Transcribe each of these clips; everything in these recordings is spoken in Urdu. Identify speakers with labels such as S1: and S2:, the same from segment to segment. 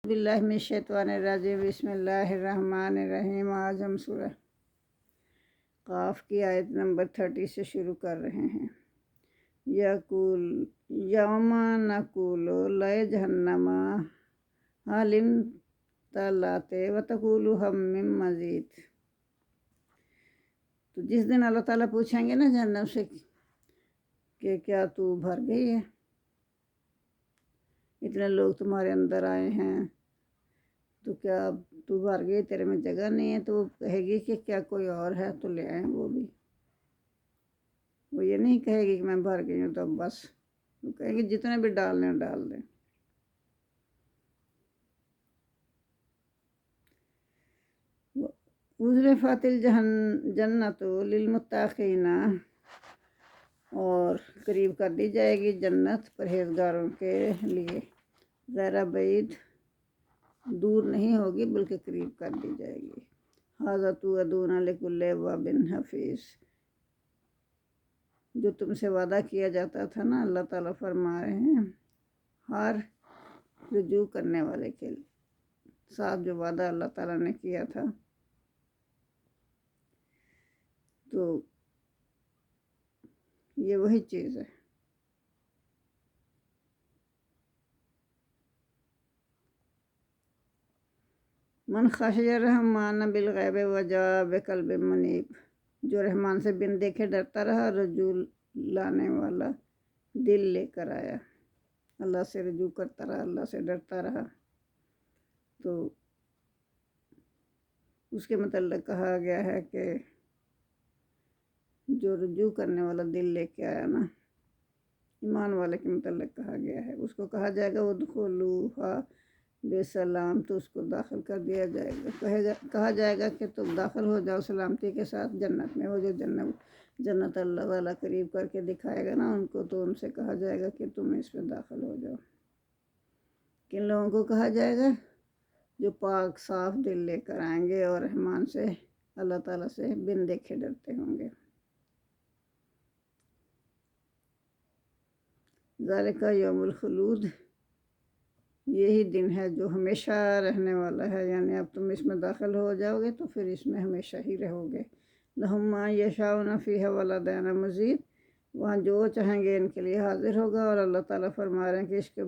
S1: باللہ من الشیطان الرجیم بسم اللہ الرحمن الرحیم۔ آج ہم سورہ قاف کی آیت نمبر 30 سے شروع کر رہے ہیں۔ یقول یوم نقول لجہنم حل امتلأت وتقول ہم من مزید۔ تو جس دن اللہ تعالیٰ پوچھیں گے نا جہنم سے کہ کیا تو بھر گئی ہے، اتنے لوگ تمہارے اندر آئے ہیں تو کیا تو بھر گئی، تیرے میں جگہ نہیں ہے؟ تو وہ کہے گی کہ کیا کوئی اور ہے تو لے آئیں۔ وہ بھی وہ یہ نہیں کہے گی کہ میں بھر گئی ہوں تو اب بس، وہ کہیں گے جتنے بھی ڈالنے ہیں ڈال دیں۔ ازلفت الجنت للمتقین، اور قریب کر دی جائے گی جنت پرہیزگاروں کے لیے، غیر بعید، دور نہیں ہوگی بلکہ قریب کر دی جائے گی۔ ھذا توعدون لکل اواب حفیظ، جو تم سے وعدہ کیا جاتا تھا نا، اللہ تعالیٰ فرما رہے ہیں ہر رجوع کرنے والے کے ساتھ جو وعدہ اللہ تعالیٰ نے کیا تھا، تو یہ وہی چیز ہے۔ من خشی الرحمن بالغیب وجاء بقلب منیب، جو رحمان سے بن دیکھے ڈرتا رہا، رجوع لانے والا دل لے کر آیا، اللہ سے رجوع کرتا رہا، اللہ سے ڈرتا رہا، تو اس کے متعلق کہا گیا ہے کہ جو رجوع کرنے والا دل لے کے آیا نا، ایمان والے کے متعلق کہا گیا ہے، اس کو کہا جائے گا ادخلوہا بسلام، تو اس کو داخل کر دیا جائے گا، کہا جائے گا کہ تم داخل ہو جاؤ سلامتی کے ساتھ جنت میں۔ وہ جو جنت اللہ تعالیٰ قریب کر کے دکھائے گا نا ان کو، تو ان سے کہا جائے گا کہ تم اس میں داخل ہو جاؤ۔ کن لوگوں کو کہا جائے گا؟ جو پاک صاف دل لے کر آئیں گے اور رحمان سے، اللہ تعالیٰ سے بن دیکھے ڈرتے ہوں گے۔ ذالک یوم الخلود، یہی دن ہے جو ہمیشہ رہنے والا ہے، یعنی اب تم اس میں داخل ہو جاؤ گے تو پھر اس میں ہمیشہ ہی رہو گے۔ لہم ما یشاؤون فیہ ولدینا مزید، وہاں جو چاہیں گے ان کے لیے حاضر ہوگا، اور اللہ تعالیٰ فرما رہے ہیں کہ اس کے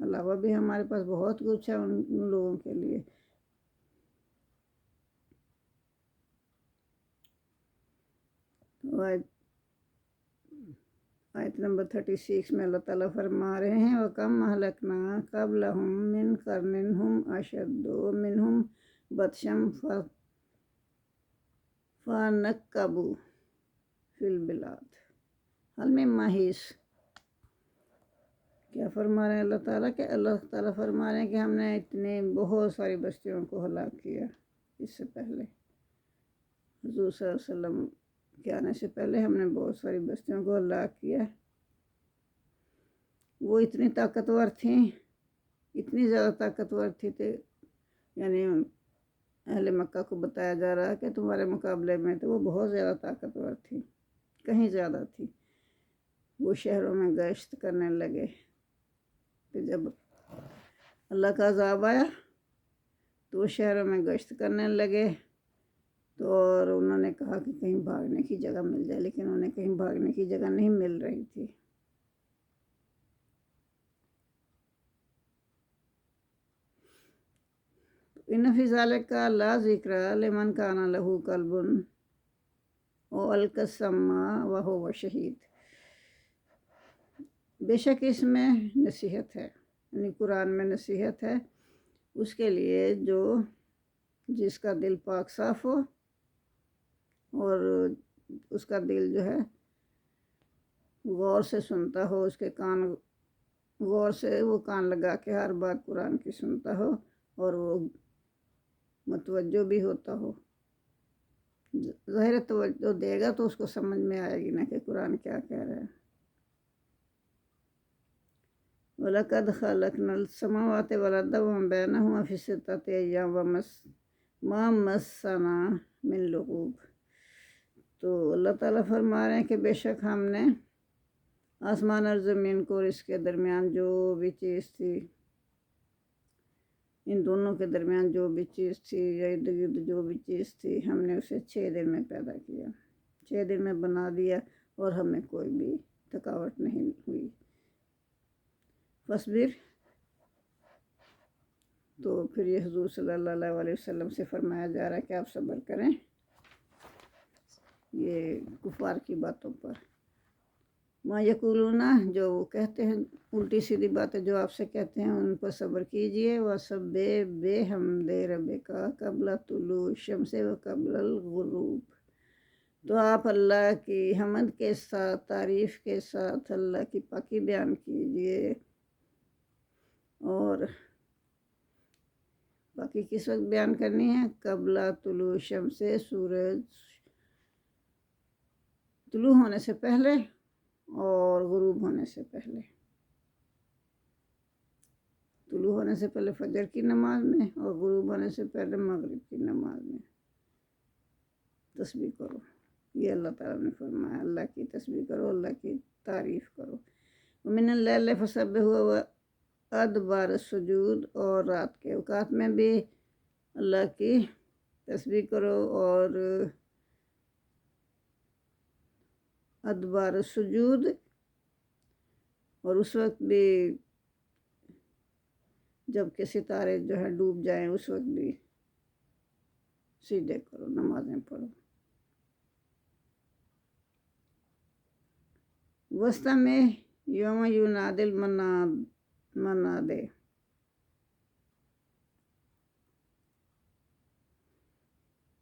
S1: علاوہ بھی ہمارے پاس بہت کچھ ہے ان لوگوں کے لیے۔ آیت نمبر 36 میں اللہ تعالیٰ فرما رہے ہیں وَكَمْ أَهْلَكْنَا قَبْلَهُم مِّن قَرْنٍ هُمْ أَشَدُّ مِنْهُمْ بَطْشًا فَنَكَّبُوا فِي الْبِلَادِ هَلْ مِن مَّحِیصٍ۔ کیا فرما رہے ہیں اللہ تعالیٰ؟ کہ اللہ تعالیٰ فرما رہے ہیں کہ ہم نے اتنے بہت ساری بستیوں کو ہلاک کیا اس سے پہلے، حضور صلی اللہ علیہ وسلم کے آنے سے پہلے ہم نے بہت ساری بستیوں کو ہلاک کیا۔ وہ اتنی طاقتور تھیں، اتنی زیادہ طاقتور تھی کہ یعنی اہل مکہ کو بتایا جا رہا ہے کہ تمہارے مقابلے میں تو وہ بہت زیادہ طاقتور تھی، کہیں زیادہ تھی۔ وہ شہروں میں گشت کرنے لگے کہ جب اللہ کا عذاب آیا تو وہ شہروں میں گشت کرنے لگے، تو اور انہوں نے کہا کہ کہیں بھاگنے کی جگہ مل جائے، لیکن انہیں کہیں بھاگنے کی جگہ نہیں مل رہی تھی۔ ان فی ذلک لذکر لمن کان لہ قلب والقی السمع وہو شہید، بے شک اس میں نصیحت ہے، یعنی قرآن میں نصیحت ہے اس کے لیے جو جس کا دل پاک صاف ہو، اور اس کا دل جو ہے غور سے سنتا ہو، اس کے کان غور سے وہ کان لگا کے ہر بات قرآن کی سنتا ہو، اور وہ متوجہ بھی ہوتا ہو۔ ظاہر توجہ دے گا تو اس کو سمجھ میں آئے گی نا کہ قرآن کیا کہہ رہا ہے۔ وَلَقَدْ خَلَقْنَا السَّمَاوَاتِ وَالْأَرْضَ وَمَا بَيْنَهُمَا فِي سِتَّةِ أَيَّامٍ وَمَا مَسَّنَا مِن لُغُوبٍ۔ تو اللہ تعالیٰ فرما رہے ہیں کہ بے شک ہم نے آسمان اور زمین کو اور اس کے درمیان جو بھی چیز تھی ان دونوں کے درمیان جو بھی چیز تھی یا ارد گرد جو بھی چیز تھی ہم نے اسے 6 دن میں پیدا کیا، 6 دن میں بنا دیا، اور ہمیں کوئی بھی تھکاوٹ نہیں ہوئی۔ فصبر، تو پھر یہ حضور صلی اللہ علیہ وسلم سے فرمایا جا رہا ہے کہ آپ صبر کریں یہ کفار کی باتوں پر۔ ما یقولون، جو وہ کہتے ہیں الٹی سیدھی باتیں جو آپ سے کہتے ہیں ان پر صبر کیجئے۔ وَسَبِّحْ بِحَمْدِ رَبِّكَ قبل طلوع الشمس و قبل الغروب، تو آپ اللہ کی حمد کے ساتھ، تعریف کے ساتھ اللہ کی پاکی بیان کیجئے۔ اور باقی کس وقت بیان کرنی ہے؟ قبل طلوع الشمس، سورج طلوع ہونے سے پہلے اور غروب ہونے سے پہلے۔ طلوع ہونے سے پہلے فجر کی نماز میں اور غروب ہونے سے پہلے مغرب کی نماز میں تسبیح کرو۔ یہ اللہ تعالیٰ نے فرمایا، اللہ کی تسبیح کرو، اللہ کی تعریف کرو۔ وَمِنَ اللَّيْلِ فَسَبِّحْهُ وَأَدْبَارَ السُّجُودِ، اور رات کے اوقات میں بھی اللہ کی تسبیح کرو اور ادبار السجود، اور اس وقت بھی جب کہ ستارے جو ہے ڈوب جائیں اس وقت بھی سجدے کرو، نمازیں پڑھو۔ وَاسْتَمِعْ یوم ینادی المناد،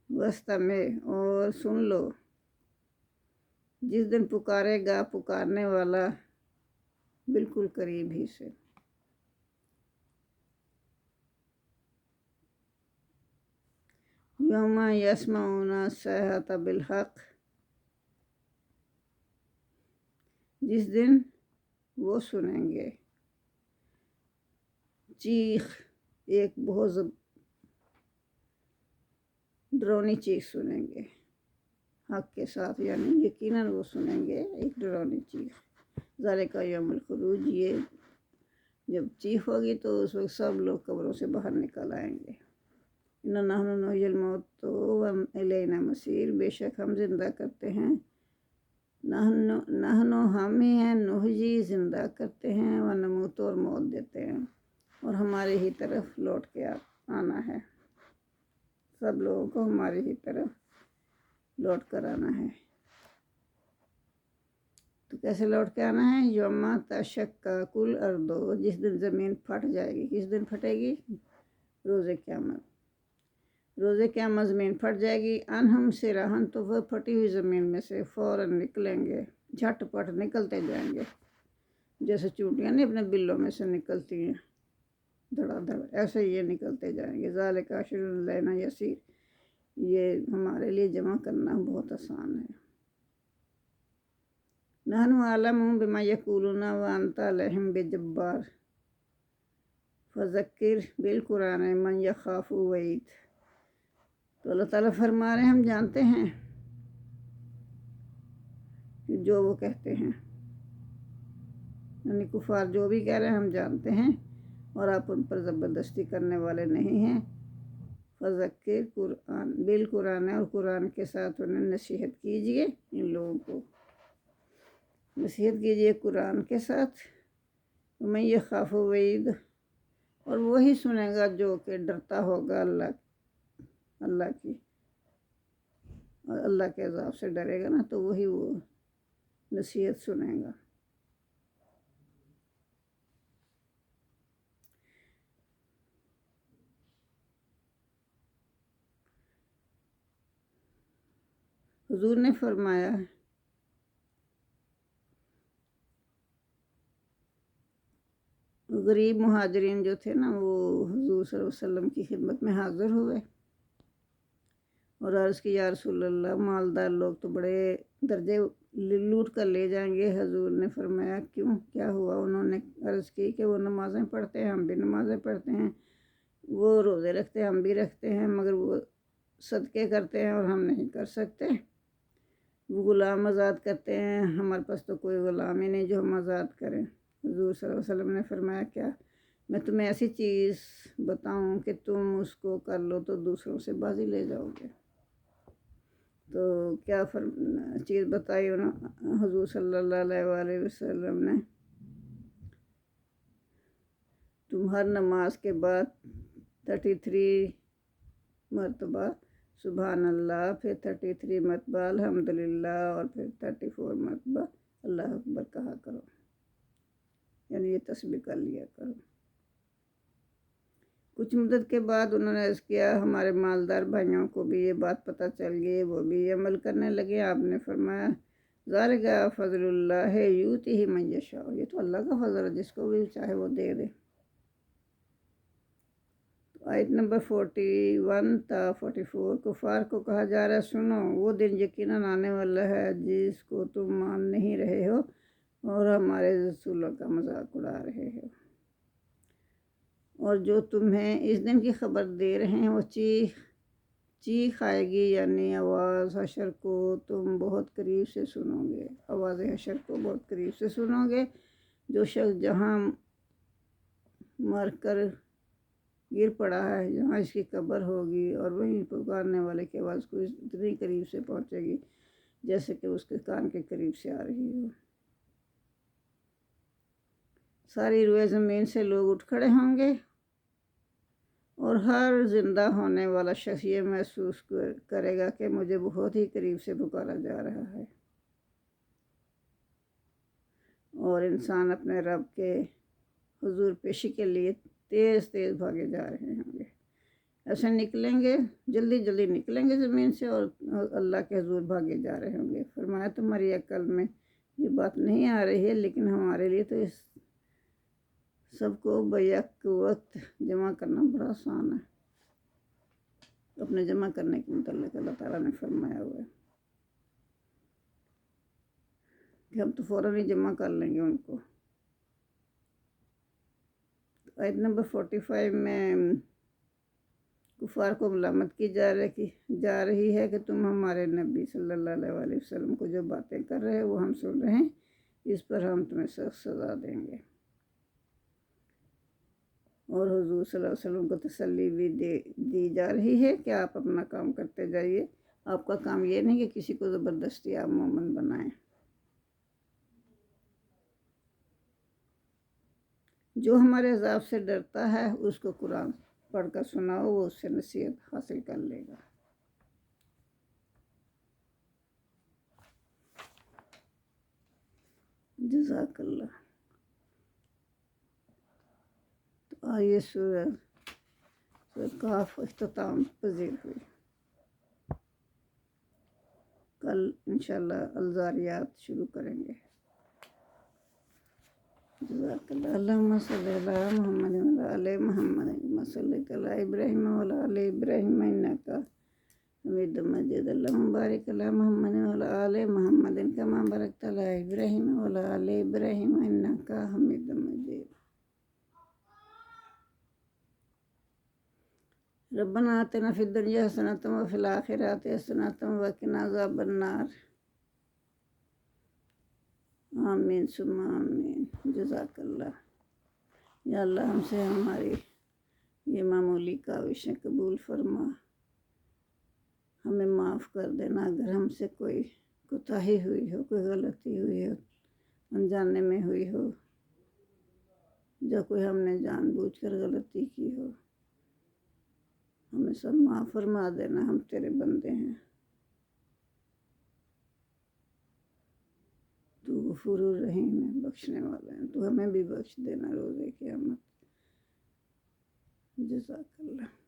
S1: وَاسْتَمِعْ، اور سن لو جس دن پکارے گا پکارنے والا بالکل قریب ہی سے۔ یوم یسمعون الصیحۃ بالحق، جس دن وہ سنیں گے چیخ، ایک بہت ڈرونی چیخ سنیں گے حق کے ساتھ، یعنی یقیناً وہ سنیں گے ایک ڈرونی چیخ۔ ذالک یوم الخروج، یہ جب چیخ ہوگی تو اس وقت سب لوگ قبروں سے باہر نکل آئیں گے۔ اِنَّا نَحْنُ نُحْیِی الْمَوْتَ وَإِلَیْنَا الْمَصِیر، بے شک ہم زندہ کرتے ہیں، نحن ہم ہی ہیں، نحیی زندہ کرتے ہیں، ونموت اور موت دیتے ہیں، اور ہمارے ہی طرف لوٹ کے آنا ہے، سب لوگوں کو ہماری ہی طرف لوٹ کر آنا ہے۔ تو کیسے لوٹ کے آنا ہے؟ یوم تشقق الارض، جس دن زمین پھٹ جائے گی۔ کس دن پھٹے گی؟ روز قیامت۔ روز قیامت زمین پھٹ جائے گی، انہم سراہن، تو وہ پھٹی ہوئی زمین میں سے فوراً نکلیں گے، جھٹ پٹ نکلتے جائیں گے، جیسے چونٹیاں نہیں اپنے بلوں میں سے نکلتی ہیں دھڑا دھڑ، ایسے یہ نکلتے جائیں گے۔ ذالک حشر علینا یسیر، یہ ہمارے لیے جمع کرنا بہت آسان ہے۔ نحن اعلم بما یقولون وانت علیہم بجبار فذکر بالقرآن من یخاف وعید، تو اللہ تعالیٰ فرما رہے ہیں ہم جانتے ہیں کہ جو وہ کہتے ہیں، یعنی کفار جو بھی کہہ رہے ہیں ہم جانتے ہیں، اور آپ ان پر زبردستی کرنے والے نہیں ہیں۔ فذکر قرآن بالقرآن، اور قرآن کے ساتھ انہیں نصیحت کیجئے، ان لوگوں کو نصیحت کیجئے قرآن کے ساتھ۔ من یخاف وعید، اور وہی سنے گا جو کہ ڈرتا ہوگا اللہ کی، اور اللہ کے عذاب سے ڈرے گا نا، تو وہی وہ نصیحت سنے گا۔ حضور نے فرمایا غریب مہاجرین جو تھے نا، وہ حضور صلی اللہ علیہ وسلم کی خدمت میں حاضر ہوئے اور عرض کی یا رسول اللہ، مالدار لوگ تو بڑے درجے لوٹ کر لے جائیں گے۔ حضور نے فرمایا کیوں، کیا ہوا؟ انہوں نے عرض کی کہ وہ نمازیں پڑھتے ہیں، ہم بھی نمازیں پڑھتے ہیں، وہ روزے رکھتے ہیں، ہم بھی رکھتے ہیں، مگر وہ صدقے کرتے ہیں اور ہم نہیں کر سکتے۔ وہ غلام آزاد کرتے ہیں، ہمارے پاس تو کوئی غلام ہی نہیں جو ہم آزاد کریں۔ حضور صلی اللہ علیہ وسلم نے فرمایا کیا میں تمہیں ایسی چیز بتاؤں کہ تم اس کو کر لو تو دوسروں سے بازی لے جاؤ گے۔ تو کیا چیز بتائی حضور صلی اللہ علیہ وآلہ وسلم نے؟ تم ہر نماز کے بعد 33 مرتبہ سبحان اللہ، پھر 33 مرتبہ الحمدللہ، اور پھر 34 مرتبہ اللہ اکبر کہا کرو، یعنی یہ تسبیح کر لیا کرو۔ کچھ مدت کے بعد انہوں نے عرض کیا ہمارے مالدار بھائیوں کو بھی یہ بات پتہ چل گئی، وہ بھی عمل کرنے لگے۔ آپ نے فرمایا ذالک فضل اللہ یؤتیہ من یشاء، یہ تو اللہ کا فضل ہے، جس کو بھی چاہے وہ دے دے۔ آیت نمبر 41 تا 44 کفار کو کہا جا رہا ہے سنو، وہ دن یقیناً آنے والا ہے جس کو تم مان نہیں رہے ہو اور ہمارے رسولوں کا مذاق اڑا رہے ہو، اور جو تمہیں اس دن کی خبر دے رہے ہیں وہ چیخ آئے گی، یعنی آواز حشر کو تم بہت قریب سے سنو گے، آواز حشر کو بہت قریب سے سنو گے۔ جو شخص جہاں مر کر گر پڑا ہے، جہاں اس کی قبر ہوگی، اور وہیں پکارنے والے کی آواز کو اتنی قریب سے پہنچے گی جیسے کہ اس کے کان کے قریب سے آ رہی ہو۔ ساری روئے زمین سے لوگ اٹھ کھڑے ہوں گے، اور ہر زندہ ہونے والا شخص یہ محسوس کرے گا کہ مجھے بہت ہی قریب سے پکارا جا رہا ہے، اور انسان اپنے رب کے حضور پیشی کے لیے تیز تیز بھاگے جا رہے ہوں گے۔ ایسے نکلیں گے، جلدی جلدی نکلیں گے زمین سے، اور اللہ کے حضور بھاگے جا رہے ہوں گے۔ فرمایا تمہاری عقل میں یہ بات نہیں آ رہی ہے، لیکن ہمارے لیے تو اس سب کو بیک وقت جمع کرنا بڑا آسان ہے۔ اپنے جمع کرنے کے متعلق اللہ تعالیٰ نے فرمایا ہوا ہے کہ ہم تو فوراً ہی جمع کر لیں گے ان کو۔ آیت نمبر 45 میں کفار کو ملامت کی جا رہی ہے کہ تم ہمارے نبی صلی اللہ علیہ وآلہ وسلم کو جو باتیں کر رہے ہیں وہ ہم سن رہے ہیں، اس پر ہم تمہیں سخت سزا دیں گے۔ اور حضور صلی اللہ علیہ وسلم کو تسلی بھی دی جا رہی ہے کہ آپ اپنا کام کرتے جائیے، آپ کا کام یہ نہیں کہ کسی کو زبردستی آپ مومن بنائیں۔ جو ہمارے عذاب سے ڈرتا ہے اس کو قرآن پڑھ کر سناؤ، وہ اس سے نصیحت حاصل کر لے گا۔ جزاک اللہ۔ تو آئیے سورہ کاف اختتام پذیر ہوئی۔ کل انشاءاللہ الزاریات شروع کریں گے۔ جزاک اللہ۔ اللہم صلی علی محمد وعلی آل محمد کما صلیت علی ابراہیم وعلی آل ابراہیم انک حمید مجید۔ اللہم بارک علی محمد وعلی آل محمد کما بارکت علی ابراہیم وعلی آل ابراہیم انک حمید مجید۔ ربنا آتنا فی الدنیا حسنۃ وفی الآخرۃ حسنۃ وقنا عذاب النار۔ آمین ثم آمین۔ جزاک اللہ۔ یا اللہ ہم سے ہماری یہ معمولی کاوشیں قبول فرما، ہمیں معاف کر دینا اگر ہم سے کوئی کوتاہی ہوئی ہو، کوئی غلطی ہوئی ہو، انجانے میں ہوئی ہو، یا کوئی ہم نے جان بوجھ کر غلطی کی ہو، ہمیں سب معاف فرما دینا، ہم تیرے بندے ہیں، تو غفور الرحیم ہے، بخشنے والا ہے، تو ہمیں بھی بخش دینا روز قیامت۔ جزاک اللہ۔